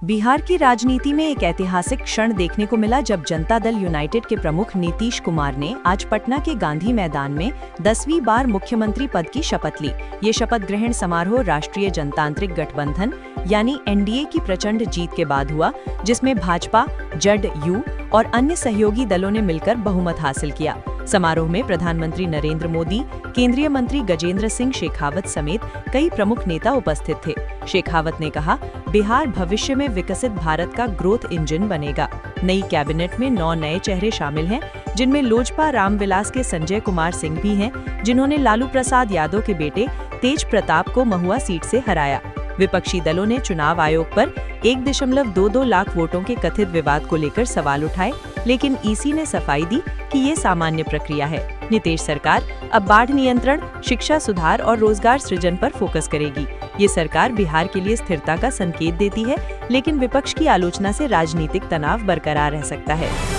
बिहार की राजनीति में एक ऐतिहासिक क्षण देखने को मिला जब जनता दल यूनाइटेड के प्रमुख नीतीश कुमार ने आज पटना के गांधी मैदान में 10वीं बार मुख्यमंत्री पद की शपथ ली। ये शपथ ग्रहण समारोह राष्ट्रीय जनतांत्रिक गठबंधन यानी एनडीए की प्रचंड जीत के बाद हुआ, जिसमें भाजपा, जदयू और अन्य सहयोगी दलों ने मिलकर बहुमत हासिल किया। समारोह में प्रधानमंत्री नरेंद्र मोदी, केंद्रीय मंत्री गजेंद्र सिंह शेखावत समेत कई प्रमुख नेता उपस्थित थे। शेखावत ने कहा, बिहार भविष्य में विकसित भारत का ग्रोथ इंजन बनेगा। नई कैबिनेट में 9 नए चेहरे शामिल हैं, जिनमें लोजपा रामविलास के संजय कुमार सिंह भी हैं, जिन्होंने लालू प्रसाद यादव के बेटे तेज प्रताप को महुआ सीट से हराया। विपक्षी दलों ने चुनाव आयोग पर 1.22 लाख वोटों के कथित विवाद को लेकर सवाल उठाए, लेकिन ईसी ने सफाई दी कि ये सामान्य प्रक्रिया है। नीतीश सरकार अब बाढ़ नियंत्रण, शिक्षा सुधार और रोजगार सृजन पर फोकस करेगी। ये सरकार बिहार के लिए स्थिरता का संकेत देती है, लेकिन विपक्ष की आलोचना से राजनीतिक तनाव बरकरार रह सकता है।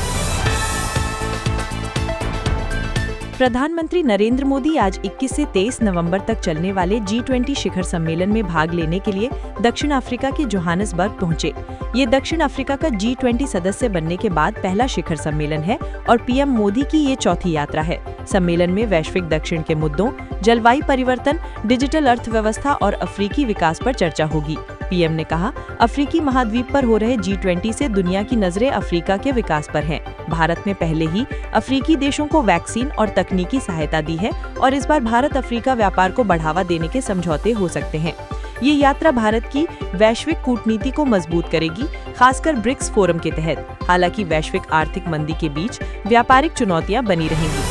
प्रधानमंत्री नरेंद्र मोदी आज 21 से 23 नवंबर तक चलने वाले G20 शिखर सम्मेलन में भाग लेने के लिए दक्षिण अफ्रीका के जोहानिसबर्ग पहुंचे। ये दक्षिण अफ्रीका का G20 सदस्य बनने के बाद पहला शिखर सम्मेलन है और पीएम मोदी की ये चौथी यात्रा है। सम्मेलन में वैश्विक दक्षिण के मुद्दों, जलवायु परिवर्तन, डिजिटल अर्थव्यवस्था और अफ्रीकी विकास पर चर्चा होगी। पीएम ने कहा, अफ्रीकी महाद्वीप पर हो रहे G20 से दुनिया की नजरें अफ्रीका के विकास पर हैं। भारत ने पहले ही अफ्रीकी देशों को वैक्सीन और तकनीकी सहायता दी है और इस बार भारत अफ्रीका व्यापार को बढ़ावा देने के समझौते हो सकते हैं। ये यात्रा भारत की वैश्विक कूटनीति को मजबूत करेगी, खासकर ब्रिक्स फोरम के तहत। हालांकि वैश्विक आर्थिक मंदी के बीच व्यापारिक चुनौतियां बनी रहेंगी।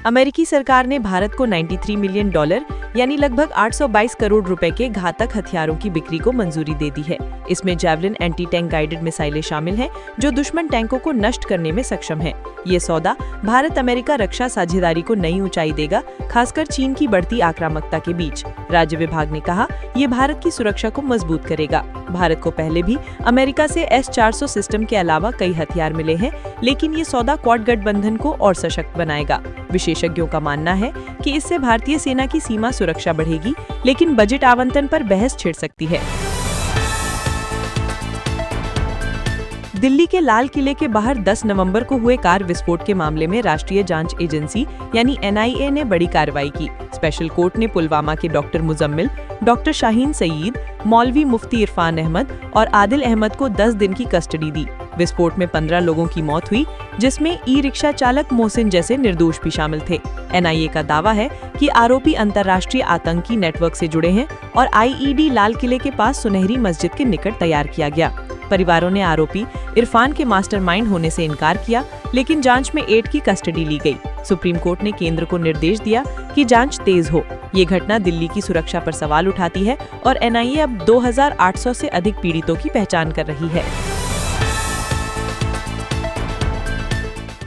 अमेरिकी सरकार ने भारत को $93 मिलियन यानी लगभग 822 करोड़ रुपए के घातक हथियारों की बिक्री को मंजूरी दे दी है। इसमें जैवलिन एंटी टैंक गाइडेड मिसाइलें शामिल हैं, जो दुश्मन टैंकों को नष्ट करने में सक्षम है। ये सौदा भारत अमेरिका रक्षा साझेदारी को नई ऊंचाई देगा, खासकर चीन की बढ़ती आक्रामकता के बीच। राज्य विभाग ने कहा, ये भारत की सुरक्षा को मजबूत करेगा। भारत को पहले भी अमेरिका से S-400 सिस्टम के अलावा कई हथियार मिले हैं, लेकिन ये सौदा क्वाड गठबंधन को और सशक्त बनाएगा। विशेषज्ञों का मानना है कि इससे भारतीय सेना की सीमा सुरक्षा बढ़ेगी, लेकिन बजट आवंटन पर बहस छिड़ सकती है। दिल्ली के लाल किले के बाहर 10 नवंबर को हुए कार विस्फोट के मामले में राष्ट्रीय जांच एजेंसी यानी NIA ने बड़ी कार्रवाई की। स्पेशल कोर्ट ने पुलवामा के डॉक्टर मुजम्मिल, डॉक्टर शाहीन सईद, मौलवी मुफ्ती इरफान अहमद और आदिल अहमद को 10 दिन की कस्टडी दी। विस्फोट में 15 लोगों की मौत हुई, जिसमें ई-रिक्शा चालक मोहसिन जैसे निर्दोष भी शामिल थे। NIA का दावा है कि आरोपी अंतर्राष्ट्रीय आतंकी नेटवर्क से जुड़े हैं और IED लाल किले के पास सुनहरी मस्जिद के निकट तैयार किया गया। परिवारों ने आरोपी इरफान के मास्टरमाइंड होने से इनकार किया, लेकिन जांच में 8 की कस्टडी ली गई। सुप्रीम कोर्ट ने केंद्र को निर्देश दिया कि जांच तेज हो। ये घटना दिल्ली की सुरक्षा पर सवाल उठाती है और NIA अब 2800 से अधिक पीड़ितों की पहचान कर रही है।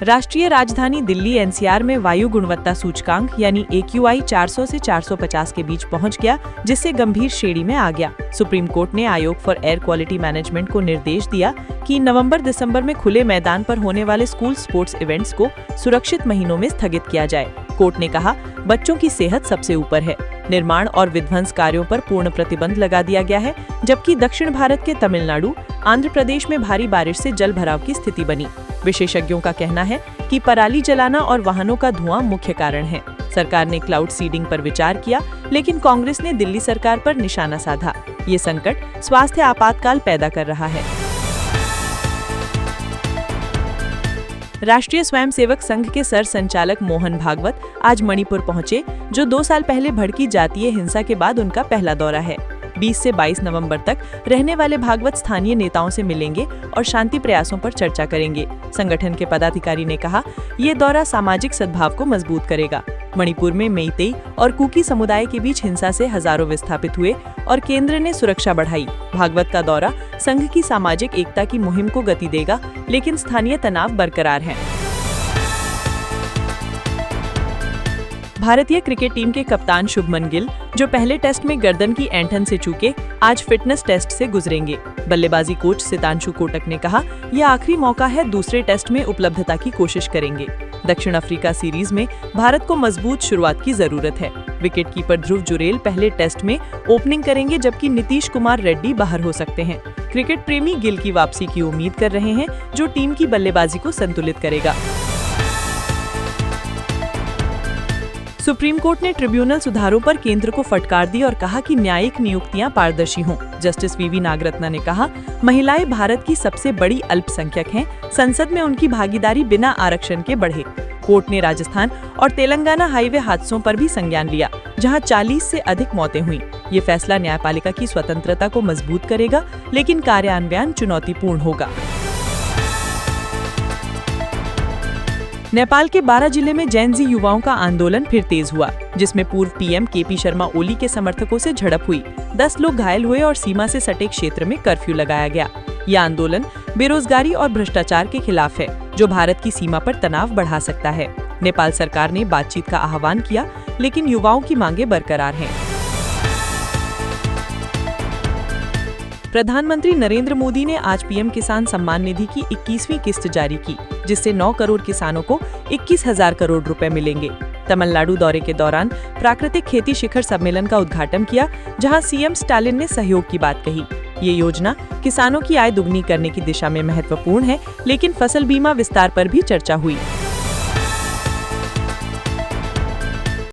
राष्ट्रीय राजधानी दिल्ली NCR में वायु गुणवत्ता सूचकांक यानी AQI 400 से 450 के बीच पहुंच गया, जिससे गंभीर श्रेणी में आ गया। सुप्रीम कोर्ट ने आयोग फॉर एयर क्वालिटी मैनेजमेंट को निर्देश दिया कि नवंबर-दिसंबर में खुले मैदान पर होने वाले स्कूल स्पोर्ट्स इवेंट्स को सुरक्षित महीनों में स्थगित किया जाए। कोर्ट ने कहा, बच्चों की सेहत सबसे ऊपर है। निर्माण और विध्वंस कार्यों पर पूर्ण प्रतिबंध लगा दिया गया है, जबकि दक्षिण भारत के तमिलनाडु, आंध्र प्रदेश में भारी बारिश से जल भराव की स्थिति बनी। विशेषज्ञों का कहना है कि पराली जलाना और वाहनों का धुआं मुख्य कारण है। सरकार ने क्लाउड सीडिंग पर विचार किया, लेकिन कांग्रेस ने दिल्ली सरकार पर निशाना साधा। ये संकट स्वास्थ्य आपातकाल पैदा कर रहा है। राष्ट्रीय स्वयंसेवक संघ के सर संचालक मोहन भागवत आज मणिपुर पहुंचे, जो 2 साल पहले भड़की जातीय हिंसा के बाद उनका पहला दौरा है। 20 से 22 नवंबर तक रहने वाले भागवत स्थानीय नेताओं से मिलेंगे और शांति प्रयासों पर चर्चा करेंगे। संगठन के पदाधिकारी ने कहा, ये दौरा सामाजिक सद्भाव को मजबूत करेगा। मणिपुर में मेइतेई और कुकी समुदाय के बीच हिंसा से हजारों विस्थापित हुए और केंद्र ने सुरक्षा बढ़ाई। भागवत का दौरा संघ की सामाजिक एकता की मुहिम को गति देगा, लेकिन स्थानीय तनाव बरकरार है। भारतीय क्रिकेट टीम के कप्तान शुभमन गिल, जो पहले टेस्ट में गर्दन की ऐंठन से चूके, आज फिटनेस टेस्ट से गुजरेंगे। बल्लेबाजी कोच सितांशु कोटक ने कहा, यह आखिरी मौका है, दूसरे टेस्ट में उपलब्धता की कोशिश करेंगे। दक्षिण अफ्रीका सीरीज में भारत को मजबूत शुरुआत की जरूरत है। विकेट कीपर ध्रुव जुरेल पहले टेस्ट में ओपनिंग करेंगे, जबकि नीतीश कुमार रेड्डी बाहर हो सकते हैं। क्रिकेट प्रेमी गिल की वापसी की उम्मीद कर रहे हैं, जो टीम की बल्लेबाजी को संतुलित करेगा। सुप्रीम कोर्ट ने ट्रिब्यूनल सुधारों पर केंद्र को फटकार दी और कहा कि न्यायिक नियुक्तियां पारदर्शी हों। जस्टिस वीवी नागरत्ना ने कहा, महिलाएं भारत की सबसे बड़ी अल्पसंख्यक हैं, संसद में उनकी भागीदारी बिना आरक्षण के बढ़े। कोर्ट ने राजस्थान और तेलंगाना हाईवे हादसों पर भी संज्ञान लिया, जहां 40 से अधिक मौतें हुई। ये फैसला न्यायपालिका की स्वतंत्रता को मजबूत करेगा, लेकिन कार्यान्वयन चुनौतीपूर्ण होगा। नेपाल के 12 जिले में जेन-ज़ी युवाओं का आंदोलन फिर तेज हुआ, जिसमें पूर्व पीएम केपी शर्मा ओली के समर्थकों से झड़प हुई। 10 लोग घायल हुए और सीमा से सटे क्षेत्र में कर्फ्यू लगाया गया। यह आंदोलन बेरोजगारी और भ्रष्टाचार के खिलाफ है, जो भारत की सीमा पर तनाव बढ़ा सकता है। नेपाल सरकार ने बातचीत का आह्वान किया, लेकिन युवाओं की मांगें बरकरार हैं। प्रधानमंत्री नरेंद्र मोदी ने आज पीएम किसान सम्मान निधि की 21वीं किस्त जारी की, जिससे 9 करोड़ किसानों को 21,000 करोड़ रुपए मिलेंगे। तमिलनाडु दौरे के दौरान प्राकृतिक खेती शिखर सम्मेलन का उद्घाटन किया, जहां सीएम स्टालिन ने सहयोग की बात कही। ये योजना किसानों की आय दुगनी करने की दिशा में महत्वपूर्ण है, लेकिन फसल बीमा विस्तार पर भी चर्चा हुई।